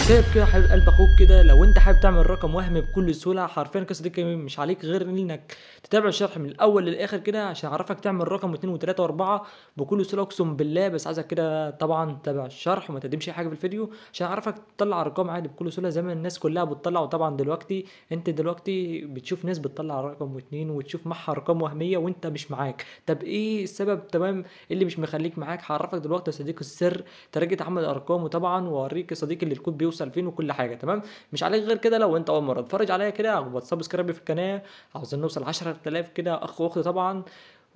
وسايب كده حبيب قلب اخوك كده. لو انت حابب تعمل رقم وهمي بكل سهوله حرفيا القصه دي مش عليك غير انك تتابع الشرح من الاول للاخر كده عشان اعرفك تعمل رقم واثنين وثلاثه واربعه بكل سهوله اقسم بالله. بس عايزك كده طبعا تتابع الشرح وما تقدمش اي حاجه في الفيديو عشان اعرفك تطلع ارقام عادي بكل سهوله زي ما الناس كلها بتطلع. وطبعا دلوقتي انت دلوقتي بتشوف ناس بتطلع رقم واثنين وتشوف معها ارقام وهميه وانت مش معاك. طب ايه السبب؟ تمام، اللي مش مخليك معاك هعرفك دلوقتي يا صديقي السر، طريقه عمل الارقام، وطبعا واوريك يا صديقي اللي الكود بيوصل فين وكل حاجه. تمام، مش عليك غير كده. لو انت اول مره تتفرج عليا كده اخبط سبسكرايب في القناه، عاوزين نوصل 10000 كده اخ واخت طبعا.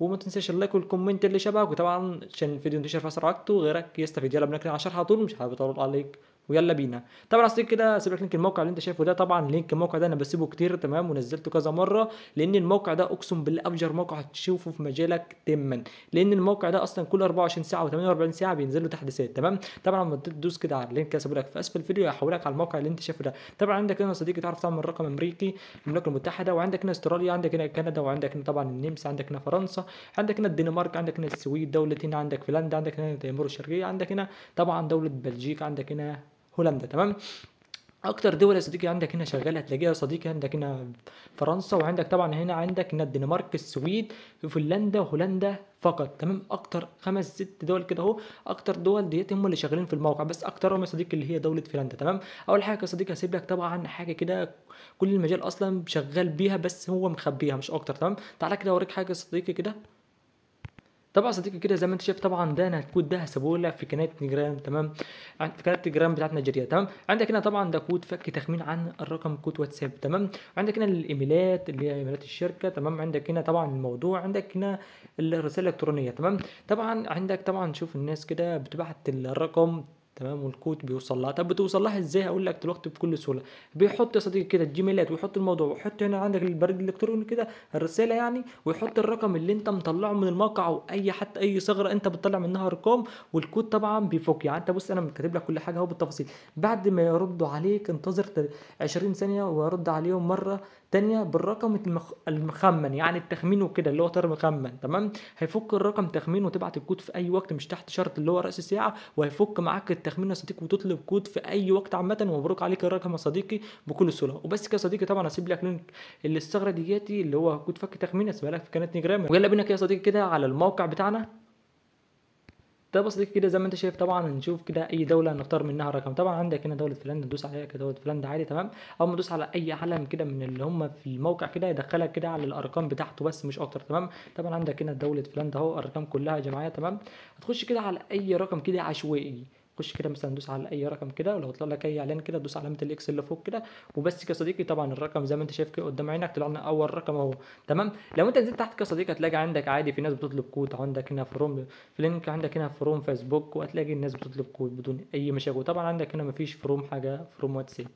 وما تنساش اللايك والكومنت اللي شبهك، وطبعا عشان الفيديو ينتشر في اسرع وقت وغيرك يستفيد. يلا بنكتب على الشرح على طول، مش حابب اطول عليك ويلا بينا. طبعا اصلك كده سيب لك لينك الموقع اللي انت شايفه ده. طبعا لينك الموقع ده انا بسيبه كتير تمام ونزلته كذا مره، لان الموقع ده اقسم بالله افجر موقع هتشوفه في مجالك تما. لان الموقع ده اصلا كل 24 ساعه و48 ساعه بينزل له تحديثات. تمام، طبعا لما تدوس كده على اللينك اللي لك في اسفل الفيديو هيحولك على الموقع اللي انت شايفه ده. طبعا عندك هنا يا صديقي تعرف تعمل رقم امريكي المملكه المتحده، وعندك هنا استراليا، عندك هنا كندا، وعندك هنا طبعا النمسا، عندك هنا فرنسا، عندك هنا الدنمارك، عندك هنا السويد دوله، هنا عندك فنلندا، عندك هنا تيمور الشرقيه، عندك هنا طبعا دوله بلجيكا، عندك هنا هولندا. تمام، اكتر دول يا صديقي عندك هنا شغاله هتلاقيها يا صديقي عندك هنا فرنسا، وعندك طبعا هنا عندك هنا الدنمارك، السويد، فنلندا، هولندا فقط. تمام، اكتر خمس ست دول كده اهو. اكتر دول ديت هم اللي شغالين في الموقع، بس اكترهم يا صديقي اللي هي دوله فنلندا. تمام، اول حاجه يا صديقي هسيب لك طبعا حاجه كده كل المجال اصلا شغال بيها بس هو مخبيها مش اكتر. تمام، تعالى كده اوريك حاجه يا صديقي كده. طبعا صديقي كده زي ما انت شايف طبعا ده انا الكود ده هسيبه لك في قناه تليجرام. تمام، في قناه تليجرام بتاعت نيجيريا. تمام، عندك هنا طبعا ده كود فك تخمين عن الرقم، كود واتساب. تمام، عندك هنا الايميلات اللي هي ايميلات الشركه. تمام، عندك هنا طبعا الموضوع، عندك هنا الرسائل الالكترونيه. تمام، طبعا عندك طبعا شوف الناس كده بتبعت الرقم تمام والكود بيوصل لها. طب بتوصل لها ازاي؟ هقول لك دلوقتي بكل سهوله. بيحط يا صديقي كده الجيميلات ويحط الموضوع ويحط هنا عندك البريد الالكتروني كده الرساله يعني، ويحط الرقم اللي انت مطلعه من الموقع او اي حتى اي ثغره انت بتطلع منها ارقام، والكود طبعا بيفك. يعني انت بص انا كاتب لك كل حاجه اهو بالتفاصيل. بعد ما يردوا عليك انتظر 20 ثانيه ويرد عليهم مره تانية بالرقم المخمن، يعني التخمين وكده اللي هو طار مخمن. تمام، هيفك الرقم تخمين وتبعت الكود في اي وقت مش تحت شرط اللي هو راس الساعه، وهيفك معاك التخمين يا صديقي وتطلب كود في اي وقت عامه. ومبروك عليك الرقم يا صديقي بكل سهوله. وبس كده يا صديقي، طبعا هسيب لك لينك الثغره دياتي اللي هو كود فك تخمين هسيبها لك في قناه نجرام. ويلا بينا كده يا صديقي كده على الموقع بتاعنا. طيب يا صديقي كده زي ما انت شايف طبعا نشوف كده اي دوله نختار منها رقم. طبعا عندك هنا دوله فنلندا ندوس عليها كده دوله فنلندا عادي. تمام، اول ما تدوس على اي علم كده من اللي هم في الموقع كده يدخلك كده على الارقام بتاعته بس مش اكتر. تمام، طبعا عندك هنا دوله فنلندا اهو الارقام كلها يا جماعه. تمام، هتخش كده على اي رقم كده عشوائي، خش كده مثلا دوس على اي رقم كده، ولو طلع لك اي اعلان كده دوس علامه الاكس اللي فوق كده. وبس كده يا صديقي، طبعا الرقم زي ما انت شايف كده قدام عينك طلع لنا اول رقم اهو. تمام، لو انت نزلت تحت كده يا صديقي هتلاقي عندك عادي في ناس بتطلب كود، عندك هنا فروم في لينك، عندك هنا فروم فيسبوك، وهتلاقي الناس بتطلب كود بدون اي مشاكل. طبعا عندك هنا مفيش فروم حاجه فروم واتساب.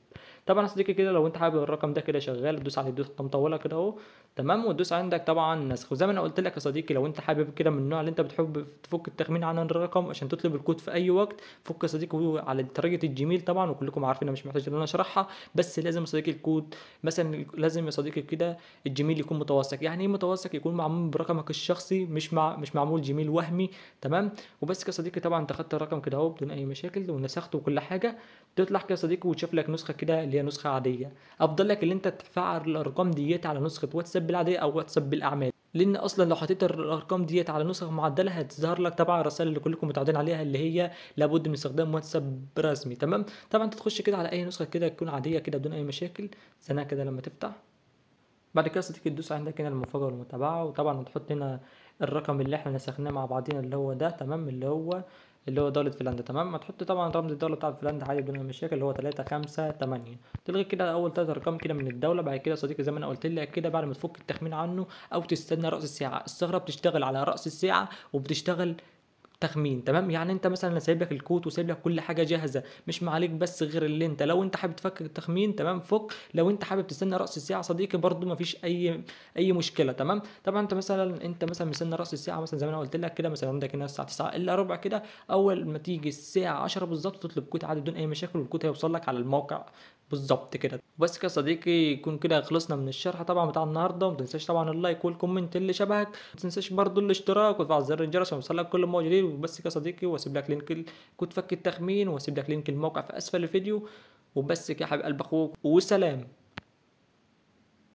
طبعا يا صديقي كده لو انت حابب الرقم ده كده شغال تدوس عليه دوس مطوله كده اهو. تمام، وتدوس عندك طبعا نسخ. وزي ما انا قلت لك يا صديقي لو انت حابب كده من النوع اللي انت بتحب تفك التخمين عن الرقم عشان تطلب الكود في اي وقت، فك يا صديقي على طريقه الجيميل طبعا وكلكم عارفينها مش محتاج ان انا اشرحها. بس لازم يا صديقي الكود مثلا لازم يا صديقي كده الجيميل يكون متوثق. يعني ايه متوثق؟ يكون معمول برقمك الشخصي مش معمول جيميل وهمي. تمام، وبس كده يا صديقي طبعا انت خدت الرقم كده اهو بدون اي مشاكل ونسخته وكل حاجه. تطلع كده يا صديقي وتشوف لك نسخه كده اللي هي نسخه عاديه. افضل لك اللي انت تفعل الارقام ديت على نسخه واتساب العاديه او واتساب بالاعمال، لان اصلا لو حطيت الارقام ديت على نسخ معدله هتظهر لك طبعا الرسائل اللي كلكم متعودين عليها اللي هي لابد من استخدام واتساب رسمي. تمام، طبعا انت تخش كده على اي نسخه كده تكون عاديه كده بدون اي مشاكل. سنه كده لما تفتح بعد كده يا صديقي تدوس عندك هنا المفاجأة والمتابعة، وطبعا هتحط هنا الرقم اللي احنا نسخناه مع بعضينا اللي هو ده. تمام، اللي هو دولة فنلندا. تمام، هتحط طبعا رمز الدولة بتاعت فنلندا عادي بدون أي مشاكل اللي هو 358. تلغي كده أول تلات أرقام كده من الدولة. بعد كده يا صديقي زي ما أنا قلت لك كده بعد ما تفك التخمين عنه أو تستنى رأس الساعة، الثغرة بتشتغل على رأس الساعة وبتشتغل تخمين. تمام، يعني انت مثلا انا سايب لك الكود وسايب لك كل حاجه جاهزه، مش معاليك بس غير اللي انت لو انت حابب تفك التخمين تمام فك، لو انت حابب تستنى راس الساعه صديقي برضو مفيش اي مشكله. تمام، طبعا انت مثلا مستنى راس الساعه مثلا زي ما انا قلت لك كده مثلا عندك هنا الساعه 9 الا ربع كده، اول ما تيجي الساعه 10 بالظبط تطلب كود عادي بدون اي مشاكل والكود هيوصل لك على الموقع بالظبط كده. بس كده يا صديقي يكون كده خلصنا من الشرح طبعا بتاع النهارده. وما تنساش طبعا اللايك والكومنت اللي شبهك، ما تنساش برضو الاشتراك وتفعل زر الجرس عشان يوصلك كل ما هو جديد. وبس كده يا صديقي، واسيب لك لينك كود فك التخمين واسيب لك لينك الموقع في اسفل الفيديو. وبس كده يا حبيب قلب اخوك، وسلام.